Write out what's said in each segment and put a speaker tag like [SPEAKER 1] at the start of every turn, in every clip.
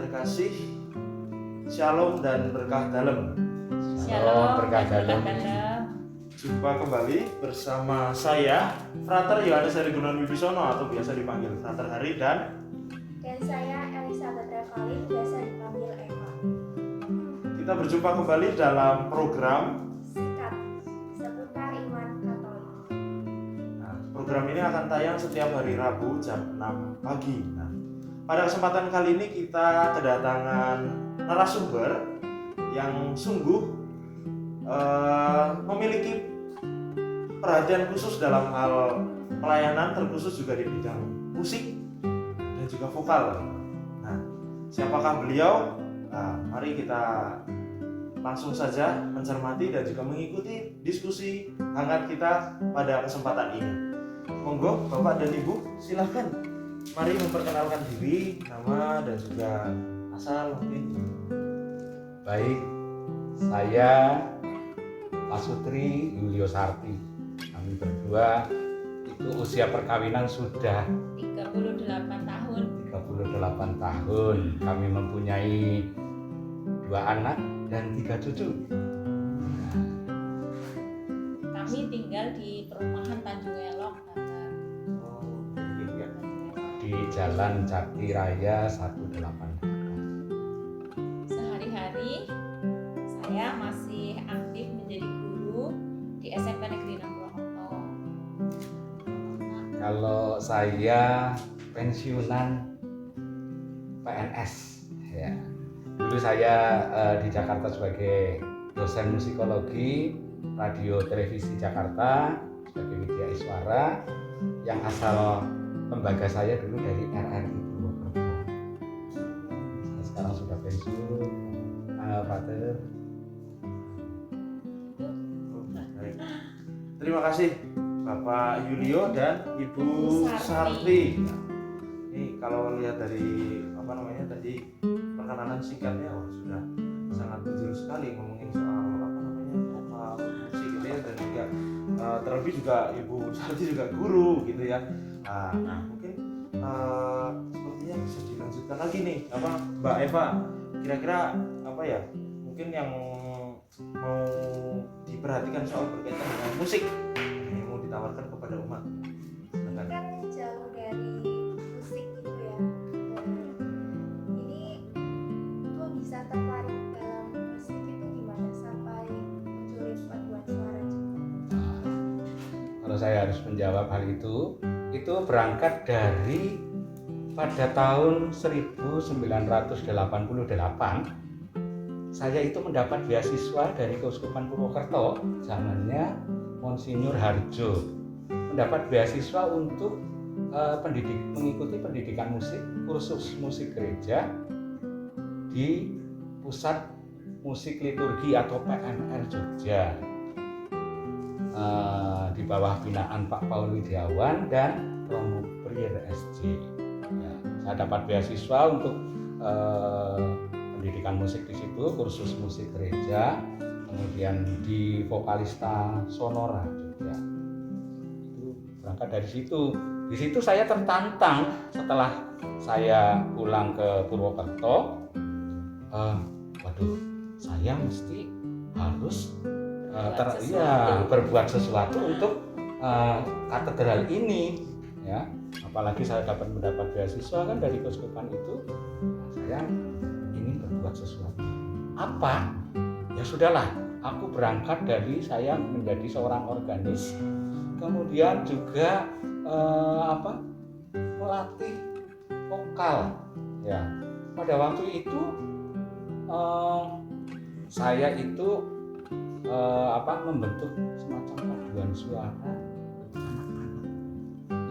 [SPEAKER 1] terkasih, Shalom dan berkah dalam.
[SPEAKER 2] Shalom, berkah dalam.
[SPEAKER 1] Jumpa kembali bersama saya, Frater Yohanes Heri Gunawan Wibisono atau biasa dipanggil Frater Hari, dan
[SPEAKER 3] saya Elizabeth Revalin, biasa dipanggil Eva.
[SPEAKER 1] kita berjumpa kembali dalam program
[SPEAKER 3] Sikat seputar iman Katolik.
[SPEAKER 1] Nah, program ini akan tayang setiap hari Rabu jam 6 pagi. Nah, pada kesempatan kali ini kita kedatangan narasumber yang sungguh memiliki perhatian khusus dalam hal pelayanan, terkhusus juga di bidang musik dan juga vokal. Nah, siapakah beliau? Nah, mari kita langsung saja mencermati dan juga mengikuti diskusi hangat kita pada kesempatan ini. Monggo Bapak dan Ibu, silahkan. Mari memperkenalkan diri, nama dan juga asal mungkin.
[SPEAKER 2] Baik, saya Pasutri Yulio Sarti. Kami berdua itu usia perkawinan sudah
[SPEAKER 4] 38 tahun.
[SPEAKER 2] 38 tahun. Kami mempunyai 2 anak dan 3 cucu.
[SPEAKER 4] Kami tinggal di perumahan Tanjung Elok, Banten.
[SPEAKER 2] Di Jalan Jati Raya 18.
[SPEAKER 4] Sehari-hari saya masih aktif menjadi guru di SMP Negeri 6 Purwokerto.
[SPEAKER 2] Kalau saya pensiunan PNS ya. Dulu saya di Jakarta sebagai dosen musikologi Radio Televisi Jakarta sebagai Widya Iswara, yang asal lembaga saya dulu dari RRI Purwokerto. Saya sekarang sudah pensiun, Pater.
[SPEAKER 1] Baik. Terima kasih Bapak Yulio dan Ibu Sarti. Ini kalau lihat dari tadi perkenalan singkatnya, sudah sangat menjurus sekali ngomongin soal vokal, musik gitu ya, dan juga terlebih juga Ibu Sarti juga guru gitu ya. Nah mungkin sepertinya bisa dilanjutkan lagi nih Mbak Eva, kira-kira mungkin yang mau diperhatikan soal berkaitan dengan musik yang mau ditawarkan kepada umat. Silakan.
[SPEAKER 3] Kan jauh dari musik gitu ya. Ini kok bisa tertarik dalam musik itu gimana sampai munculin paduan suara juga?
[SPEAKER 2] Kalau saya harus menjawab hal itu berangkat dari pada tahun 1988 saya itu mendapat beasiswa dari Keuskupan Purwokerto, zamannya Monsinyur Harjo, mendapat beasiswa untuk mengikuti pendidikan musik, kursus musik gereja di Pusat Musik Liturgi atau PML Jogja, di bawah binaan Pak Paul Widiawan dan Romo Prier SJ. Ya, saya dapat beasiswa untuk pendidikan musik di situ, kursus musik gereja, kemudian di Vokalista Sonora Jogja. Itu berangkat dari situ. Di situ saya tertantang setelah saya pulang ke Purwokerto. Saya mesti harus berbuat sesuatu untuk katedral ini, ya. Apalagi saya mendapat beasiswa kan dari keuskupan itu. Saya ingin berbuat sesuatu. Apa? Ya sudahlah, aku berangkat dari saya menjadi seorang organis, kemudian juga melatih vokal. Ya, pada waktu itu saya itu membentuk semacam paduan suara anak-anak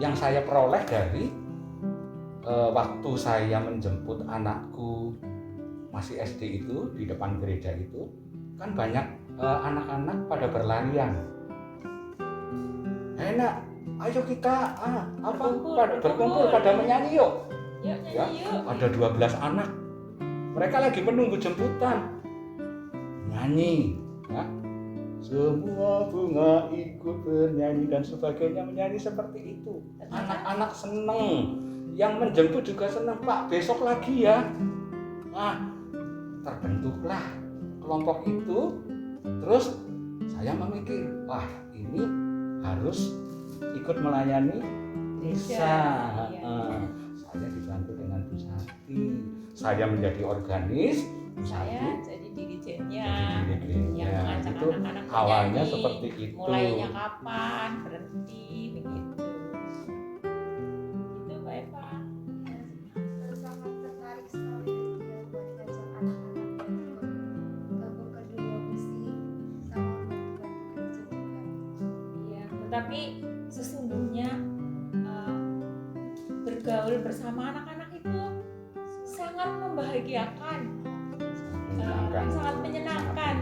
[SPEAKER 2] yang saya peroleh dari waktu saya menjemput anakku masih SD itu di depan gereja itu, kan banyak anak-anak pada berlarian. Enak, ayo kita berkumpul pada menyanyi yuk.
[SPEAKER 4] Yuk nyanyi yuk.
[SPEAKER 2] Ada 12 anak. Mereka lagi menunggu jemputan. Nyanyi, ya. Semua bunga ikut bernyanyi dan sebagainya, menyanyi seperti itu. Anak-anak seneng, yang menjemput juga seneng. Pak, besok lagi ya. Terbentuklah kelompok itu. Terus saya memikir, wah ini harus ikut melayani desa.
[SPEAKER 4] Iya.
[SPEAKER 2] Saya dibantu dengan Bu Sarti, saya menjadi organis, Bu
[SPEAKER 4] Saya
[SPEAKER 2] Sarti
[SPEAKER 4] jadi dirijennya,
[SPEAKER 2] jadi dirijennya.
[SPEAKER 4] yang mengajak
[SPEAKER 2] Itu
[SPEAKER 4] anak-anak
[SPEAKER 2] awalnya
[SPEAKER 4] menyanyi.
[SPEAKER 2] seperti itu.
[SPEAKER 4] Mulainya kapan, berhenti, begitu. Itu Mbak Eva.
[SPEAKER 3] Sangat tertarik sekali ya buat ngajak anak-anak gabung ke dunia musik sama bantu-bantu gereja juga.
[SPEAKER 4] Iya, tetapi sesungguhnya bergaul bersama anak-anak itu sangat membahagiakan, sangat menyenangkan.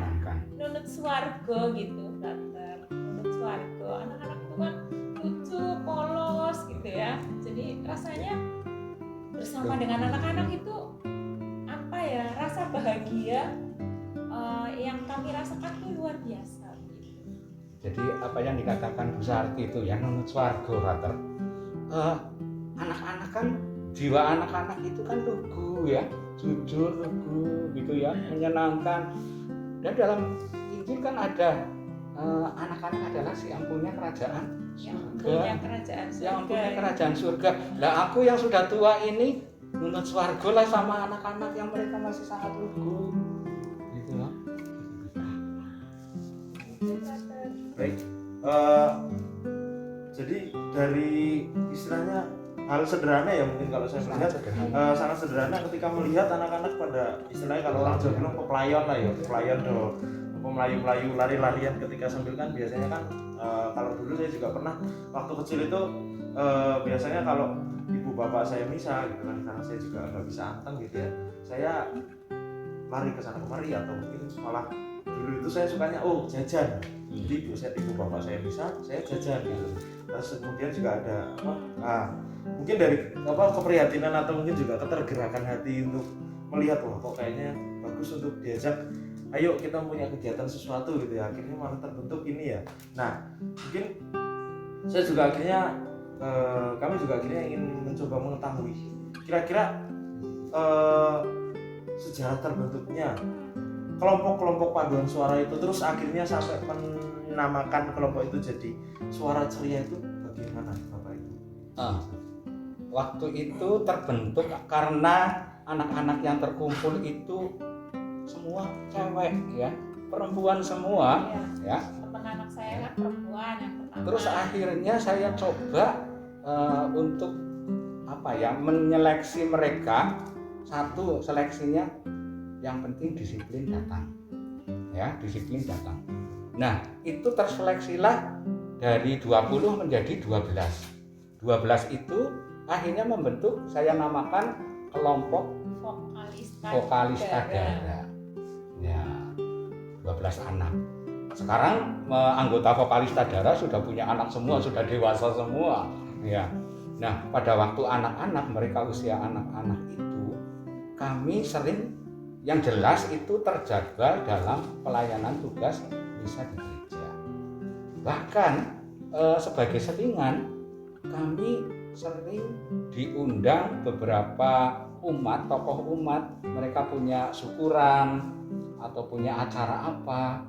[SPEAKER 4] Nunut swarga gitu, Brother. Nunut swarga. Anak-anak itu kan lucu, polos gitu ya. Jadi rasanya bersama dengan anak-anak itu apa ya? Rasa bahagia yang kami rasakan itu luar biasa. Gitu.
[SPEAKER 2] Jadi apa yang dikatakan Bu Sarti itu ya, nunut swarga, Rater. Anak-anak kan, jiwa anak-anak itu kan lugu ya, jujur, lugu gitu ya, menyenangkan. Dan dalam Injil kan ada anak-anak adalah si yang punya kerajaan
[SPEAKER 4] Yang
[SPEAKER 2] surga.
[SPEAKER 4] punya kerajaan surga.
[SPEAKER 2] Yang punya kerajaan surga. Lah aku yang sudah tua ini nunut swarga lah sama anak-anak yang mereka masih sangat lugu. Gitu loh.
[SPEAKER 1] Baik. Jadi dari istilahnya hal sederhana ya mungkin kalau saya melihat sangat sederhana ketika melihat anak-anak pada istilahnya kalau orang Jawa bilang peplayon lah ya, peplayon do melayu-melayu lari-larian ketika sambil kan biasanya kan kalau dulu saya juga pernah waktu kecil itu biasanya kalau ibu bapak saya misa gitu kan, karena saya juga nggak bisa anteng gitu ya, saya lari ke sana kemari atau mungkin malah dulu itu saya sukanya jajan. Jadi ibu bapak saya bisa, saya jajan gitu. Terus kemudian juga ada mungkin dari keprihatinan atau mungkin juga ketergerakan hati untuk melihat wah kok kayaknya bagus untuk diajak, ayo kita punya kegiatan sesuatu gitu ya, akhirnya malah terbentuk ini ya. Nah mungkin saya juga akhirnya kami juga akhirnya ingin mencoba mengetahui kira-kira sejarah terbentuknya kelompok-kelompok paduan suara itu, terus akhirnya sampai menamakan kelompok itu jadi Suara Ceria itu bagaimana Bapak Ibu?
[SPEAKER 2] Waktu itu terbentuk karena anak-anak yang terkumpul itu semua cewek ya, perempuan semua ya.
[SPEAKER 4] Teman anak saya kan perempuan yang pertama.
[SPEAKER 2] Terus akhirnya saya coba untuk menyeleksi mereka. Satu, seleksinya yang penting disiplin datang. Ya, disiplin datang. Nah, itu terseleksilah dari 20 menjadi 12. 12 itu akhirnya membentuk, saya namakan kelompok vokalis Tadara. Ya, 12 anak. Sekarang anggota vokalis Tadara sudah punya anak semua, sudah dewasa semua. Ya. Nah, pada waktu anak-anak, mereka usia anak-anak itu, kami sering yang jelas itu terjadwal dalam pelayanan tugas misa di gereja. Bahkan sebagai settingan, kami sering diundang beberapa umat, tokoh umat, mereka punya syukuran atau punya acara apa.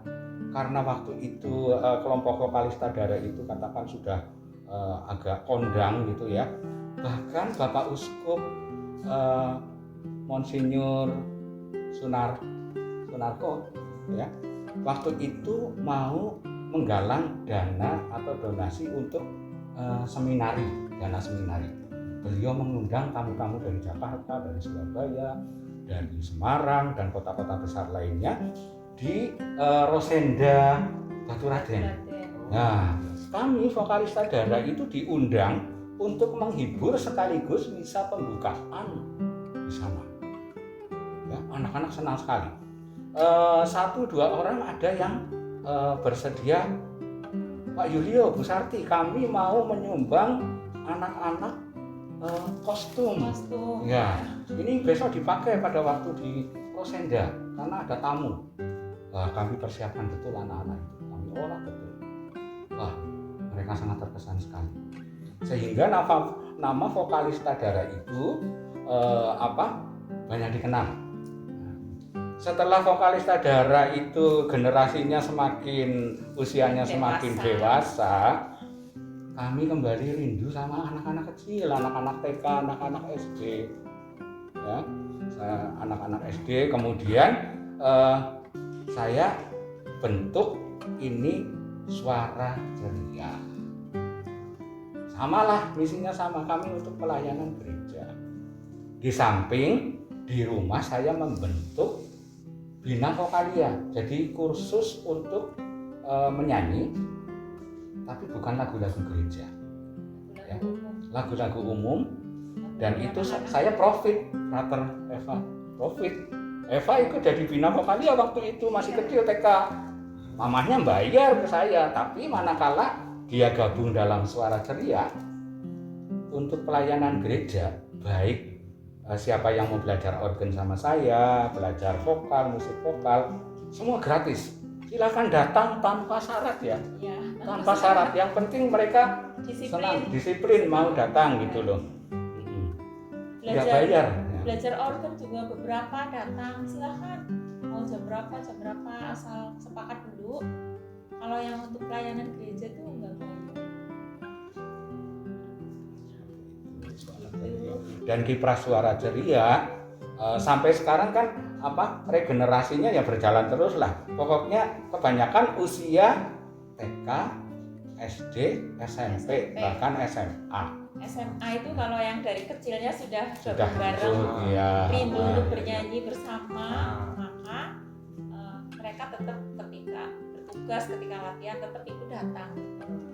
[SPEAKER 2] Karena waktu itu kelompok vokalis Tadara itu katakan sudah agak kondang gitu ya. Bahkan Bapak Uskup Monsinyur Sunarko ya, waktu itu mau menggalang dana atau donasi untuk seminari, dana seminari. Beliau mengundang tamu-tamu dari Jakarta, dari Surabaya, dari Semarang dan kota-kota besar lainnya di Rosenda, Baturaden. Nah, kami vokalis Tadara itu diundang untuk menghibur sekaligus misa pembukaan di sana. Ya, anak-anak senang sekali. 1-2 orang ada yang bersedia, Pak Yulio, Bu Sarti, kami mau menyumbang anak-anak kostum. Ya, ini besok dipakai pada waktu di Rosenda karena ada tamu. Kami persiapkan betul anak-anak itu, kami olah betul. Wah, mereka sangat terkesan sekali. Sehingga nama vokalis Tadara itu banyak dikenal. setelah vokalis Tadara itu generasinya usianya semakin dewasa, kami kembali rindu sama anak-anak kecil, anak-anak TK, anak-anak SD, ya, anak-anak SD. Kemudian saya bentuk ini Suara Ceria. Samalah, misinya sama, kami untuk pelayanan gereja. Di samping di rumah saya membentuk Bina Vokalia, jadi kursus untuk menyanyi, tapi bukan lagu-lagu gereja, ya, lagu-lagu umum. Dan itu saya profit, Frater Eva profit. Eva ikut jadi Bina Vokalia waktu itu masih kecil TK. Mamahnya bayar ke saya, tapi manakala dia gabung dalam Suara Ceria untuk pelayanan gereja, baik siapa yang mau belajar organ sama saya, belajar vokal, musik vokal, semua gratis. Silakan datang tanpa syarat ya.
[SPEAKER 4] Ya,
[SPEAKER 2] Tanpa syarat. Yang penting mereka senang, disiplin mau datang gitu loh. Tidak bayar.
[SPEAKER 4] Belajar organ juga beberapa datang, silakan. Mau jam berapa asal sepakat dulu. Kalau yang untuk pelayanan gereja tuh enggak bayar.
[SPEAKER 2] Dan kiprah Suara Ceria sampai sekarang kan regenerasinya ya berjalan terus lah. Pokoknya kebanyakan usia TK, SD, SMP, bahkan SMA.
[SPEAKER 4] SMA itu kalau yang dari kecilnya sudah bareng,
[SPEAKER 2] ya,
[SPEAKER 4] rindu untuk bernyanyi bersama, maka mereka tetap ketika bertugas, ketika latihan tetap ikut datang.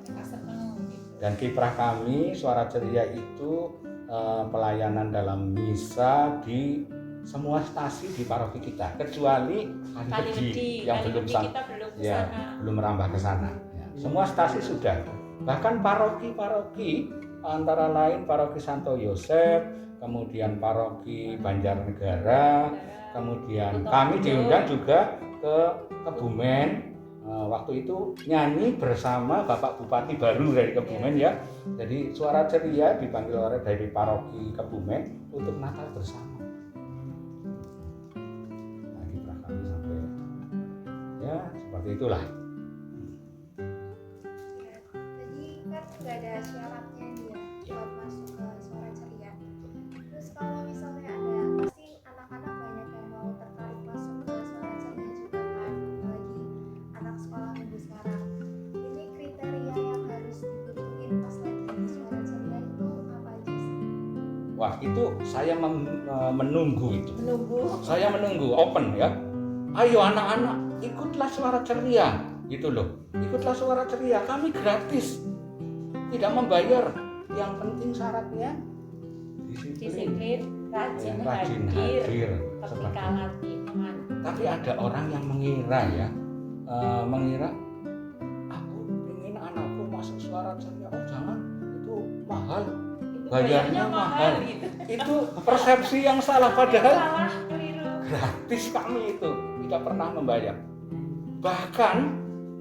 [SPEAKER 4] Mereka senang. Gitu.
[SPEAKER 2] Dan kiprah kami Suara Ceria itu pelayanan dalam misa di semua stasi di paroki kita, kecuali Kali yang belum merambah ke sana. Ya, semua stasi sudah. Bahkan paroki-paroki antara lain paroki Santo Yosef, kemudian paroki Banjarnegara, kemudian kami diundang juga ke Kebumen. Waktu itu nyanyi bersama Bapak Bupati baru dari Kebumen ya. Jadi Suara Ceria dipanggil orang dari paroki Kebumen untuk Natal bersama. Nah, kiprah kami sampai ya seperti itulah.
[SPEAKER 3] Ya, jadi kan nggak ada syaratnya dia buat masuk ke Suara Ceria. Terus kalau misalnya ada, pasti anak-anak banyak yang mau tertarik masuk ke Suara Ceria juga kan, apalagi anak sekolah minggu sekarang. Ini kriteria yang harus dibutuhin pas lagi di Suara Ceria itu apa aja sih?
[SPEAKER 2] Wah, itu saya menunggu itu. Saya menunggu open ya. Ayo anak-anak, ikutlah Suara Ceria gitu loh. Ikutlah Suara Ceria, kami gratis. Tidak membayar. Yang penting syaratnya disiplin,
[SPEAKER 4] rajin
[SPEAKER 2] hadir
[SPEAKER 4] ketika latihan.
[SPEAKER 2] Tapi ada orang yang mengira ya, aku ingin anakku masuk Suara Ceria. Oh jangan, itu mahal, bayarnya mahal.
[SPEAKER 4] Gitu.
[SPEAKER 2] Itu persepsi yang salah, padahal
[SPEAKER 4] Keliru.
[SPEAKER 2] gratis kami itu, tidak pernah membayar. Bahkan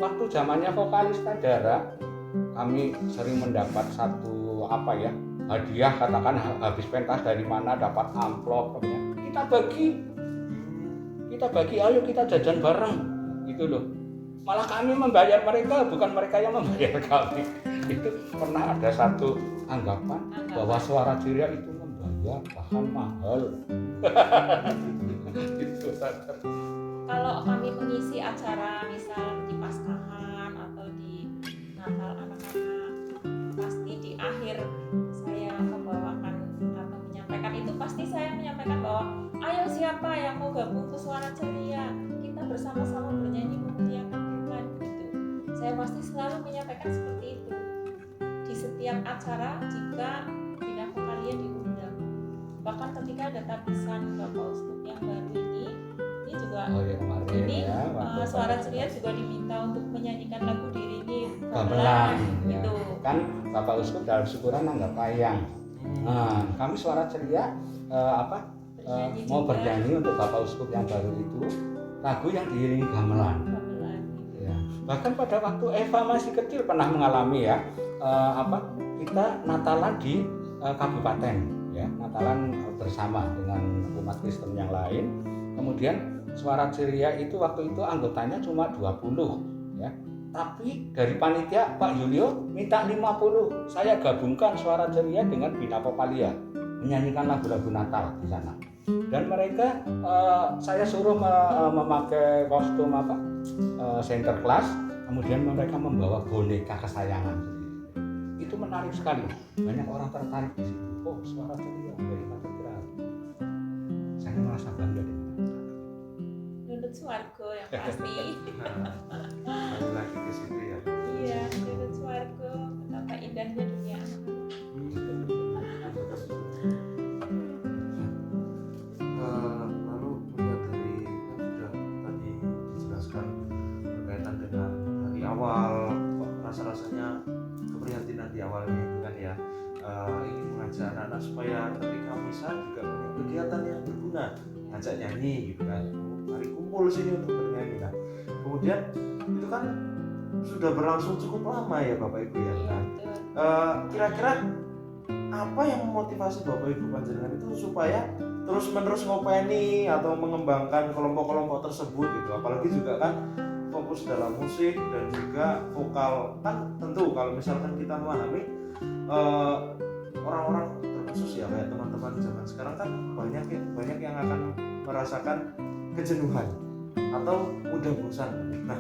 [SPEAKER 2] waktu zamannya vokalis Tadara, kami sering mendapat satu hadiah, katakan habis pentas dari mana dapat amplop, kita bagi, ayo kita jajan bareng gitu loh. Malah kami membayar mereka, bukan mereka yang membayar kami. Itu pernah ada satu anggapan bahwa Suara Ceria itu membayar, bahkan mahal. Itu saja.
[SPEAKER 4] Kalau kami mengisi acara misal di Paskahan atau di Natal anak-anak, pasti di akhir saya membawakan atau menyampaikan itu, pasti saya menyampaikan bahwa ayo siapa yang mau gabung ke Suara Ceria, kita bersama-sama bernyanyi memuliakan Tuhan gitu. Saya pasti selalu menyampaikan seperti itu di setiap acara jika Bina Vokalia diundang. Bahkan ketika ada tabisan Bapak Uskup yang baru ini juga Suara Ceria juga diminta untuk menyanyikan lagu Diringi
[SPEAKER 2] Gamelan
[SPEAKER 4] gitu.
[SPEAKER 2] Kan Bapak Uskup dalam syukuran nanggap payang. Nah, kami Suara Ceria mau bernyanyi untuk Bapak Uskup yang baru itu lagu yang diiringi gamelan. Ya. Bahkan pada waktu Eva masih kecil pernah mengalami ya kita Natalan di kabupaten ya, Natalan bersama dengan umat Kristen yang lain. Kemudian Suara Ceria itu waktu itu anggotanya cuma 20 ya. Tapi dari panitia Pak Yulio minta 50. Saya gabungkan Suara Ceria dengan Bina Popalia, menyanyikan lagu-lagu Natal di sana. Dan mereka saya suruh memakai kostum Sinterklas, kemudian mereka membawa boneka kesayangan. Itu menarik sekali. Banyak orang tertarik di situ. Oh, Suara Ceria dari katedral. Saya merasa bangga dengan
[SPEAKER 4] Nunut swarga yang pasti.
[SPEAKER 1] Balik lagi ke situ ya.
[SPEAKER 4] Iya, nunut swarga. Betapa indahnya dunia
[SPEAKER 1] Lalu melihat dari yang sudah tadi dijelaskan berkaitan dengan dari awal, rasa-rasanya keprihatinan di awalnya itu kan ya, ingin mengajak anak-anak supaya ketika misa juga punya kegiatan yang berguna, ngajak nyanyi gitu kan, mari kumpul sini untuk bernyanyi. Nah, kemudian itu kan sudah berlangsung cukup lama ya Bapak Ibu ya. Nah, kira-kira apa yang memotivasi Bapak Ibu panjenengan itu supaya terus-menerus ngopeni atau mengembangkan kelompok-kelompok tersebut gitu, apalagi juga kan fokus dalam musik dan juga vokal. Kan tentu kalau misalkan kita memahami orang-orang terkhusus ya kayak teman-teman zaman sekarang kan banyak yang akan merasakan kejenuhan atau mudah bosan. Nah,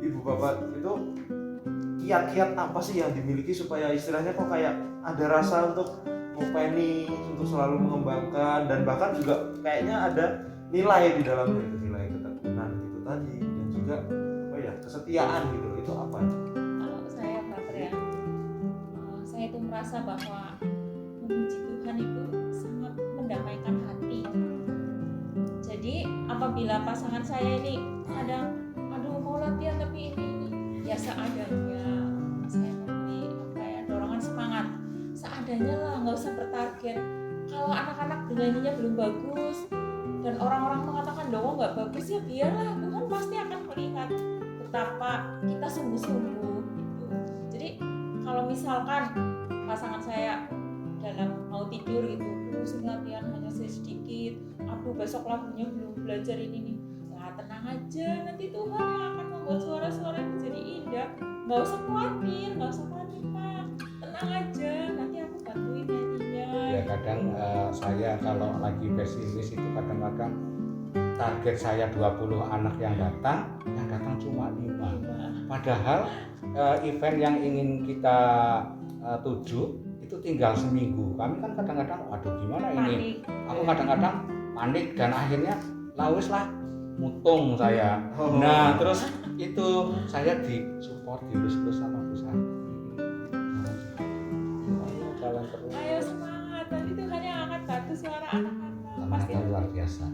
[SPEAKER 1] Ibu Bapak itu kiat-kiat apa sih yang dimiliki supaya istilahnya kok kayak ada rasa untuk ngopeni, untuk selalu mengembangkan, dan bahkan juga kayaknya ada nilai di dalamnya, itu nilai ketekunan gitu tadi, dan juga apa ya, kesetiaan gitu. Itu apa?
[SPEAKER 4] Kalau saya Bapak ya, saya itu merasa bahwa memuji Tuhan itu sangat mendamaikan hati. Jadi apabila pasangan saya ini kadang aduh mau latihan tapi ini ya seadanya, saya memberi dorongan semangat seadanya lah, nggak usah bertarget. Kalau anak-anak nyanyinya belum bagus dan orang-orang mengatakan doa nggak bagus, ya biarlah, Tuhan pasti akan melihat betapa kita sungguh-sungguh gitu. Jadi kalau misalkan pasangan saya dalam mau tidur gitu, terus latihan hanya sedikit, aduh besok lagunya belum belajar ini nih, ya tenang aja, nanti Tuhan yang akan membuat suara-suara itu jadi indah. Nggak usah khawatir, nggak usah panik Pak, tenang aja, nanti aku bantuin nyanyinya.
[SPEAKER 2] ya. Kadang saya kalau lagi pesimis itu kadang-kadang target saya 20 anak yang datang cuma 5. Padahal event yang ingin kita tuju itu tinggal seminggu. Kami kan kadang-kadang aduh gimana ini, aku kadang-kadang panik dan akhirnya lawis lah mutung saya. Nah terus itu saya disupport, dilus-lus sama Bu Santi. Jalan terus.
[SPEAKER 4] Ayo semangat, nanti Tuhan yang akan bantu suara anak-anak. Pasti
[SPEAKER 2] Ternyata luar biasa,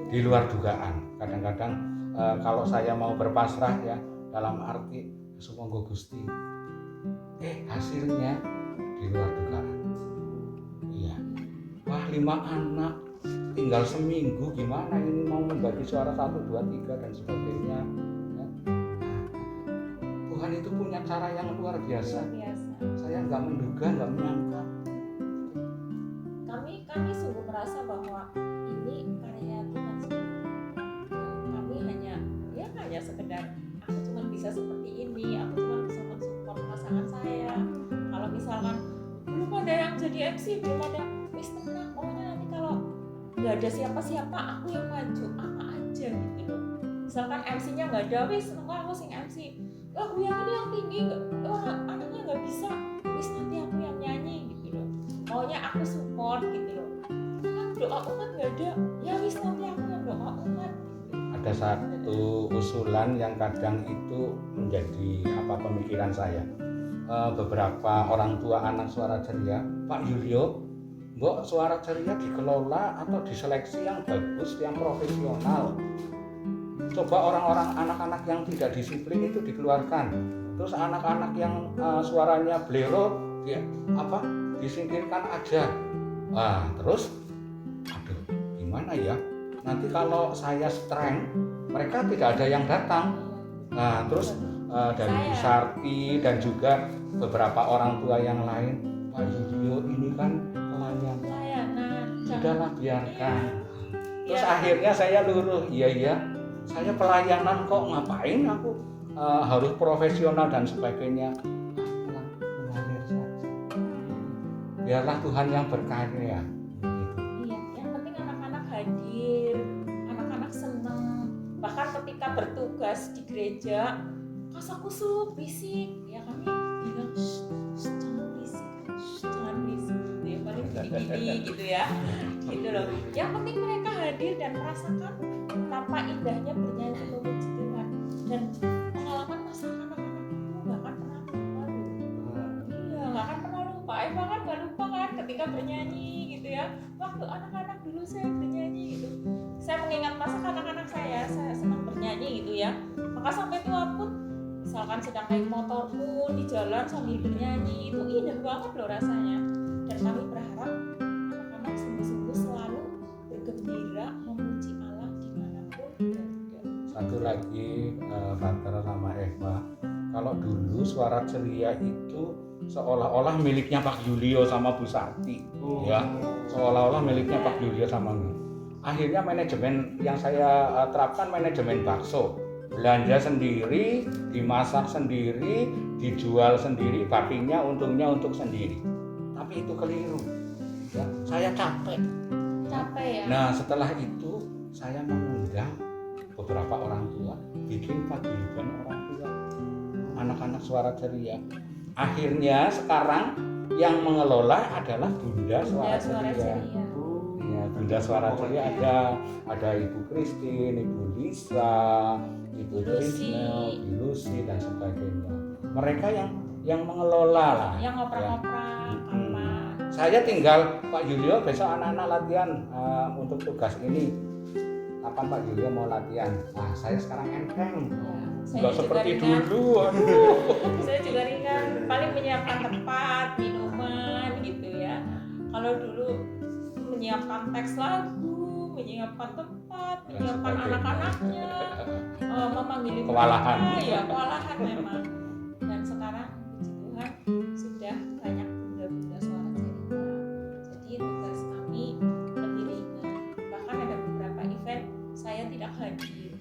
[SPEAKER 2] di luar dugaan. Kadang-kadang kalau saya mau berpasrah ya, dalam arti sumangga Gusti, hasilnya di luar dugaan. Iya, wah 5 anak tinggal seminggu, gimana ini mau membagi suara 1, 2, 3 dan sebagainya ya. Tuhan itu punya cara yang luar biasa. Saya nggak menduga, nggak menyangka.
[SPEAKER 4] Kami sungguh merasa bahwa ini karya Tuhan sendiri. Kami hanya sekedar aku cuma bisa seperti ini, aku cuma bisa mensupport pasangan saya. Kalau misalkan belum ada yang jadi MC, belum ada, wis tenang, pokoknya nanti kalau nggak ada siapa-siapa aku yang maju apa aja gitu loh. Misalkan MC-nya nggak ada, wis nunggu aku sing MC, lagu yang ini yang tinggi anaknya nggak bisa, wis nanti aku yang nyanyi gitu loh. Maunya aku support gitu loh. Kan doa umat nggak ada, ya wis nanti aku yang doa umat.
[SPEAKER 2] Ada satu usulan yang kadang itu menjadi pemikiran saya. Beberapa orang tua anak Suara Ceria, Pak Yulio, mbok Suara Ceria dikelola atau diseleksi yang bagus, yang profesional. Coba orang-orang anak-anak yang tidak disiplin itu dikeluarkan. Terus anak-anak yang suaranya blero disingkirkan aja. Terus aduh gimana ya? Nanti kalau saya strength, mereka tidak ada yang datang. Terus dari Bu Sarti dan juga beberapa orang tua yang lain, Pak Yulio ini kan pelayanan, sudahlah biarkan. Terus akhirnya saya luruh, iya saya pelayanan kok, ngapain aku harus profesional dan sebagainya. Mengalir saja. Biarlah Tuhan yang berkarya.
[SPEAKER 4] Iya, yang penting anak-anak hadir, anak-anak senang. Bahkan ketika bertugas di gereja, kasakusuk, bisik, ya kami bilang, jangan bisik, jangan bisik, gitu ya, paling gini-gini gitu ya, gitu loh. Yang penting mereka hadir dan merasakan betapa indahnya bernyanyi memuji Tuhan. Dan pengalaman masa anak-anak itu nggak akan pernah lupa loh. Iya, nggak akan pernah lupa. Eva kan nggak lupa kan ketika bernyanyi gitu ya. Waktu anak-anak dulu saya bernyanyi gitu. Saya mengingat masa anak-anak saya senang bernyanyi gitu ya. Maka sampai tua pun, misalkan sedang naik motor pun di jalan sambil bernyanyi, itu indah banget loh rasanya. Dan kami berharap anak-anak sungguh-sungguh selalu bergembira memuji Allah dimanapun berada.
[SPEAKER 2] Satu lagi Father sama Eva, kalau dulu Suara Ceria itu seolah-olah miliknya Pak Yulio sama Bu Sati, ya, seolah-olah miliknya Pak Yulio sama Bu. Akhirnya manajemen yang saya terapkan manajemen bakso, belanja sendiri, dimasak sendiri, dijual sendiri, bakinya untungnya untuk sendiri. Tapi itu keliru, ya, saya capek.
[SPEAKER 4] Capek ya.
[SPEAKER 2] Nah setelah itu saya mengundang beberapa orang tua, bikin paguyuban orang tua, anak-anak Suara Ceria. Akhirnya sekarang yang mengelola adalah Bunda Suara Ceria. Ya, Bunda Suara Ceria ada Ibu Christine, Ibu Lisa, Ibu Trisnel, Ibu Lucy dan sebagainya. Mereka yang mengelola lah.
[SPEAKER 4] Yang ngoprak-ngoprak, kamar.
[SPEAKER 2] Saya tinggal Pak Yulio besok anak-anak latihan untuk tugas ini. Kapan Pak Yulio mau latihan? Nah, saya sekarang enteng. Enggak seperti dulu.
[SPEAKER 4] Saya juga ringan, paling menyiapkan tempat, minuman gitu ya. Kalau dulu menyiapkan teks lagu, menyiapkan tempat, menyiapkan anak-anaknya, memanggil ibu
[SPEAKER 2] kewalahan.
[SPEAKER 4] Ya kewalahan memang. Dan sekarang puji Tuhan sudah banyak bunda-bunda Suara Ceria. Jadi tugas kami lebih ringan. Bahkan ada beberapa event saya tidak hadir.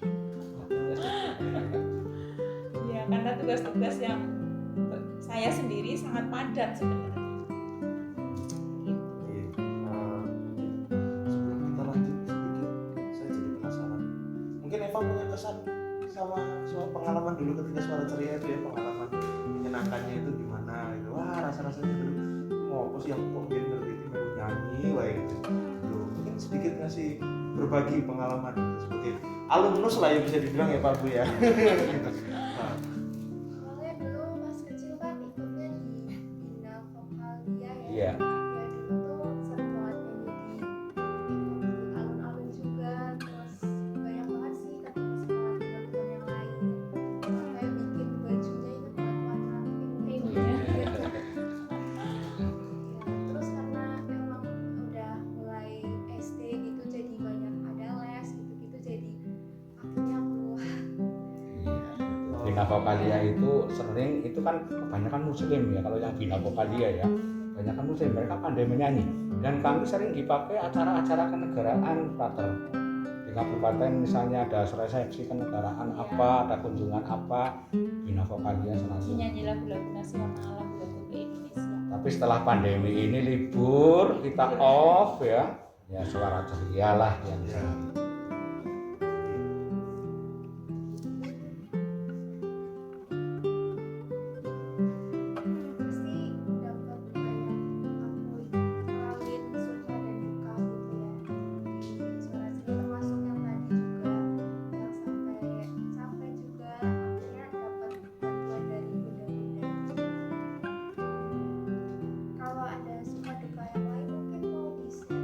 [SPEAKER 4] Ya karena tugas-tugas yang saya sendiri sangat padat sebenarnya.
[SPEAKER 1] Eva punya kesan sama pengalaman dulu ketika Suara Ceria itu ya, pengalaman menyenangkannya itu gimana gitu. Wah rasanya dulu ngopo sih aku kok biar ngerti mau nyanyi wah gitu. Mungkin sedikit ngasih berbagi pengalaman seperti alumnus lah ya bisa dibilang ya Pak Bu ya.
[SPEAKER 3] Soalnya dulu pas kecil kan ikutnya di Bina Vokalia ya.
[SPEAKER 2] Iya.
[SPEAKER 3] Ya dulu tuh sering banget nyanyi di alun-alun juga, terus banyak banget sih ketemu sama teman-teman yang lain. Sampai bikin bajunya itu kan warna pink ya. Terus karena emang udah mulai SD gitu jadi banyak ada les gitu-gitu jadi akhirnya keluar.
[SPEAKER 2] Bina Vokalia itu sering, itu kan kebanyakan muslim ya, kalau yang Bina Vokalia ya kebanyakan muslim, mereka pandai menyanyi dan kami sering dipakai acara-acara kenegaraan Frater. Di kabupaten misalnya ada resepsi kenegaraan apa, ada kunjungan apa, Bina Vokalia selalu
[SPEAKER 4] Nyanyi lagu-lagu nasional, lagu-lagu Indonesia.
[SPEAKER 2] Tapi setelah pandemi ini libur, kita off ya, ya Suara Ceria lah yang
[SPEAKER 3] Pasti dapat banyak ngalamin suka dan duka gitu ya di Suara Ceria, termasuk yang tadi juga yang sampai juga akhirnya dapat bantuan dari bunda-bunda. Kalau ada suka duka yang lain mungkin mau di-share.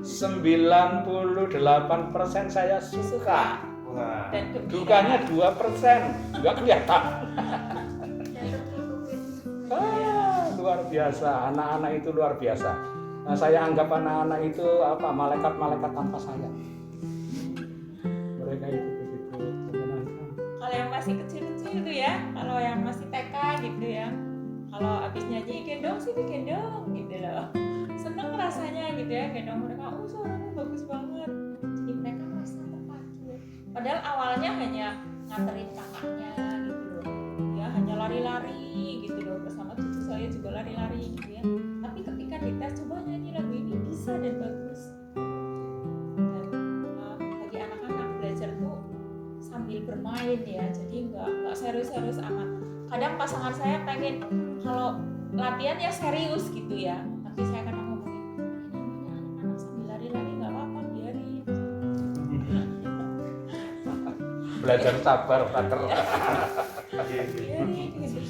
[SPEAKER 2] 98% saya suka.
[SPEAKER 1] Wah.
[SPEAKER 4] Dan gembira.
[SPEAKER 2] Dukanya 2%, nggak kelihatan.
[SPEAKER 3] Dan tertutupin.
[SPEAKER 2] Luar biasa, anak-anak itu luar biasa. Nah, saya anggap anak-anak itu malaikat-malaikat tanpa sayap. Mereka itu begitu menyenangkan.
[SPEAKER 4] Kalau yang masih kecil-kecil itu ya, kalau yang masih TK gitu ya, kalau habis nyanyi gendong sini gendong gitu loh, seneng rasanya gitu ya gendong mereka, suaranya bagus banget, jadi mereka merasa hanya nganterin kakaknya gitu loh, ya hanya lari-lari gitu loh, bersama cucu saya juga lari-lari gitu ya. Tapi ketika dites coba nyanyi lagu ini bisa dan bagus. Dan bagi anak-anak belajar tuh sambil bermain ya, jadi nggak serius-serius amat. Kadang pasangan saya pengen kalau latihan ya serius gitu ya, tapi saya kadang ngomongin namanya anak-anak sambil lari-lari nggak apa-apa, biarin.
[SPEAKER 2] Belajar sabar, Pater.
[SPEAKER 4] Biarin gitu.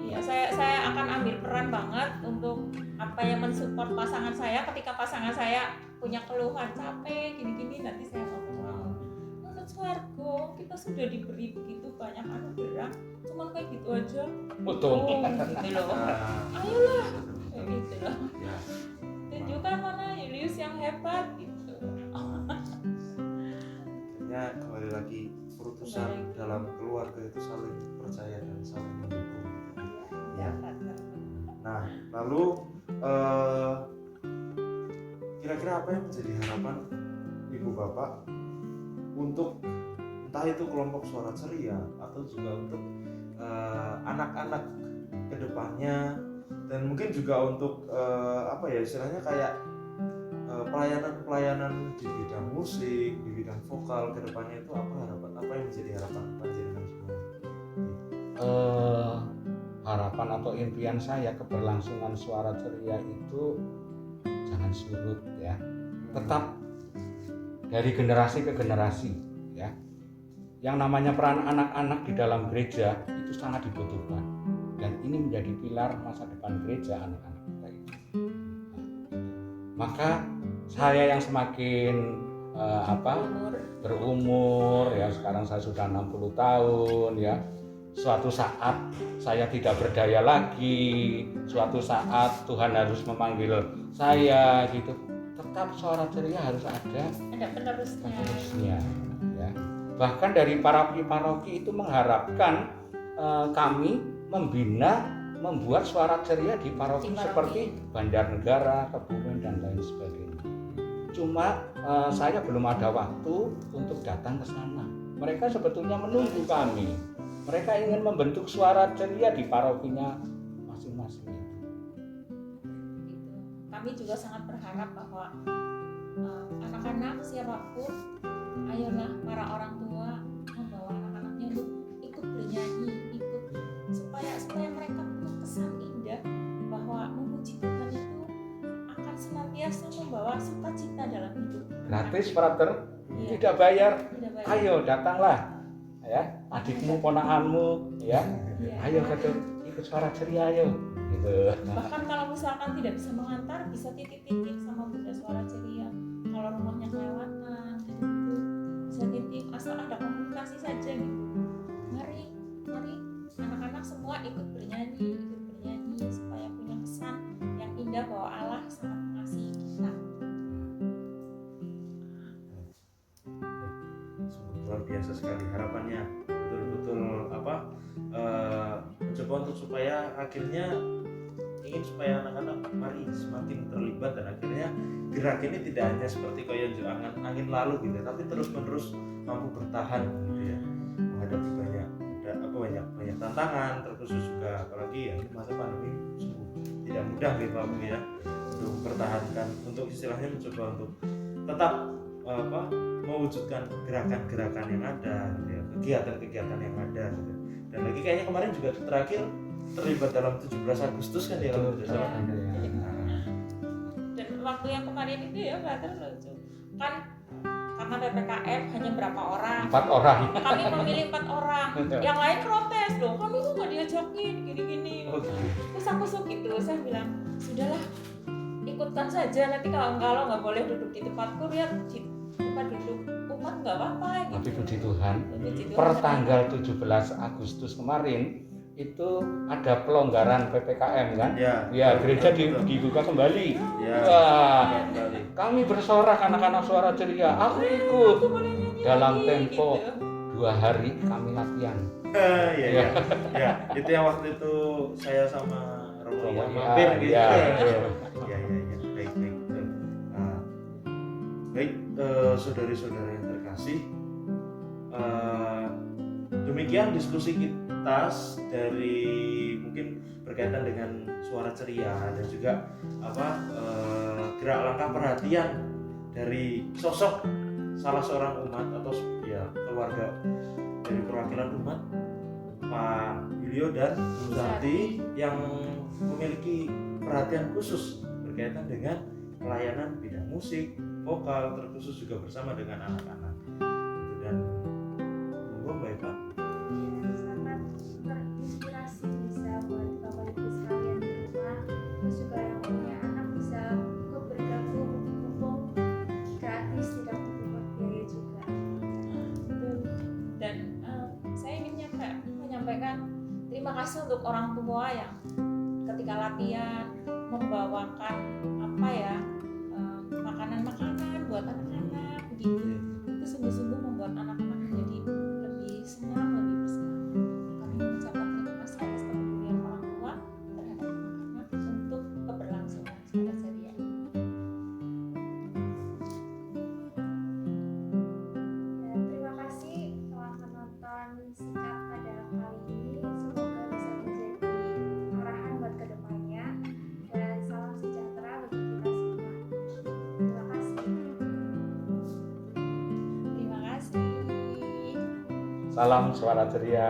[SPEAKER 4] Iya, saya akan ambil peran banget untuk apa yang mensupport pasangan saya ketika pasangan saya punya keluhan capek gini-gini, nanti saya ngomong menurut Swargo kita sudah diberi begitu banyak anugerah, cuman kayak gitu aja
[SPEAKER 2] Betul.
[SPEAKER 4] gitu loh, ayolah kayak gitu loh, tunjukkan mana Julius yang hebat gitu.
[SPEAKER 1] Ya kembali lagi perutusan dalam keluarga itu saling percaya dan saling mendukung. Ya. Nah, lalu kira-kira apa yang menjadi harapan ibu bapak untuk entah itu kelompok suara ceria atau juga untuk anak-anak kedepannya, dan mungkin juga untuk apa ya istilahnya kayak pelayanan di bidang musik, di bidang vokal kedepannya itu apa yang menjadi harapan panjenengan semua?
[SPEAKER 2] Harapan atau impian saya keberlangsungan suara ceria itu jangan surut ya, tetap dari generasi ke generasi ya. Yang namanya peran anak-anak di dalam gereja itu sangat dibutuhkan, dan ini menjadi pilar masa depan gereja anak-anak kita itu. Maka saya yang semakin berumur ya, sekarang saya sudah 60 tahun ya, suatu saat saya tidak berdaya lagi, suatu saat Tuhan harus memanggil saya gitu, tetap suara ceria harus ada penerusnya ya. Bahkan dari paroki itu mengharapkan kami membuat suara ceria di paroki seperti Banjarnegara, Kebumen dan lain sebagainya. Cuma saya belum ada waktu untuk datang ke sana. Mereka sebetulnya menunggu kami. Mereka ingin membentuk suara ceria di parokinya masing-masing.
[SPEAKER 4] Kami juga sangat berharap bahwa anak-anak siapapun, ayolah para orang tua membawa anak-anaknya untuk ikut bernyanyi, supaya mereka punya kesan indah bahwa memuji Tuhan itu akan senantiasa membawa sukacita dalam hidup.
[SPEAKER 2] Gratis, Frater, tidak bayar. Ayo datanglah. Ya, adikmu, ponakanmu, ya, ayo ikut suara ceria, ayo, gitu.
[SPEAKER 4] Bahkan kalau misalkan tidak bisa mengantar, bisa titip-titip sama Bunda Suara Ceria. Kalau rumahnya kelewatan, gitu, bisa titip, asal ada komunikasi saja gitu. Mari, anak-anak semua ikut bernyanyi supaya punya kesan yang indah bahwa Allah sangat mengasihi kita.
[SPEAKER 1] Luar biasa sekali harapannya, betul-betul mencoba untuk supaya akhirnya ingin supaya anak-anak mari semakin terlibat, dan akhirnya gerak ini tidak hanya seperti kayak angin lalu gitu, tapi terus-menerus mampu bertahan gitu ya, menghadapi banyak tantangan, terkhusus juga apalagi ya masa pandemi sungguh tidak mudah gitu ya, untuk mempertahankan, untuk istilahnya mencoba untuk tetap mewujudkan gerakan-gerakan yang ada gitu ya, kegiatan-kegiatan yang ada gitu. Dan lagi kayaknya kemarin juga terakhir terlibat dalam 17 Agustus kan ya kalau tidak salah.
[SPEAKER 4] Dan waktu yang kemarin itu ya Brother lucu kan, karena PPKM hanya berapa orang?
[SPEAKER 2] 4 orang.
[SPEAKER 4] Kami memilih 4 orang. Yang lain protes dong, kami kok nggak diajakin gini-gini. Terus aku gitu, saya bilang sudahlah ikutkan saja, nanti kalau nggak boleh duduk di tempatku ya di tempat duduk umat nggak apa-apa gitu.
[SPEAKER 2] Tapi puji Tuhan, per tanggal 17 Agustus kemarin itu ada pelonggaran PPKM kan? Ya, gereja dibuka kembali.
[SPEAKER 1] Ya.
[SPEAKER 2] Wah, kami bersorak anak-anak suara ceria. Aku ikut. Dalam tempo 2 hari kami latihan.
[SPEAKER 1] Ya, itu yang waktu itu saya sama Romo mampir gitu.
[SPEAKER 2] Ya.
[SPEAKER 1] Baik, saudari-saudara yang terkasih, Demikian diskusi kita dari mungkin berkaitan dengan suara ceria dan juga gerak langkah perhatian dari sosok salah seorang umat atau ya keluarga dari perwakilan umat, Pak Yulio dan Bu Sarti, yang memiliki perhatian khusus berkaitan dengan pelayanan bidang musik, vokal, terkhusus juga bersama dengan anak-anak. Dan monggo Mbak Eva.
[SPEAKER 3] Sangat terinspirasi bisa buat bapak ibu sekalian di rumah, terus juga yang punya anak bisa ikut bergabung, mumpung gratis, tidak mengungut biaya juga.
[SPEAKER 4] Dan saya ingin menyampaikan terima kasih untuk orang tua yang ketika latihan membawakan makanan-makanan buat anak-anak begitu. Itu sungguh-sungguh membuat anak-anak menjadi lebih senang, lebih bersemangat. Kami mengucapkan terima kasih atas kepedulian orang tua terhadap anak-anak untuk keberlangsungan suara ceria.
[SPEAKER 3] Dan terima kasih telah menonton Sikat pada kali ini. Semoga bisa menjadi arahan buat kedepannya, dan salam sejahtera bagi kita semua. Terima kasih.
[SPEAKER 4] Terima kasih.
[SPEAKER 2] Salam suara ceria.